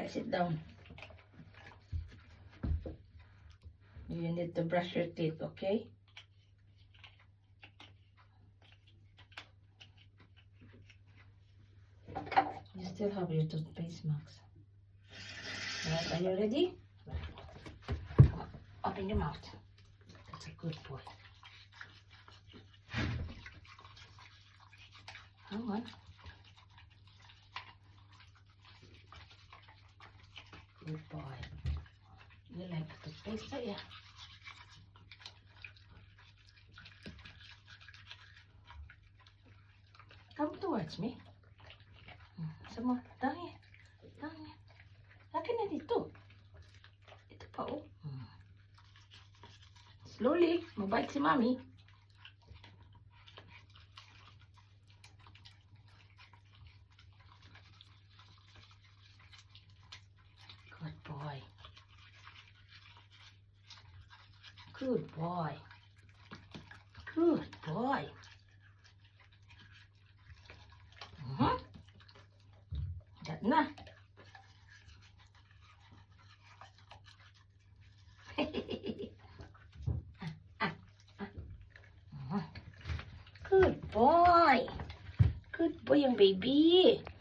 Alright, sit down. You need to brush your teeth, okay? You still have your toothpaste, Max. Alright, are you ready? Open your mouth. That's a good boy. Hang on. Good boy. You like the toothpaste, don't you? Come towards me. Sama, dahil. Dahil. Akin na dito. Ito pa, oh. Slowly. Mabait si Mami. Good boy. Good boy. Good boy. Got na. Good boy. Good boy yung baby.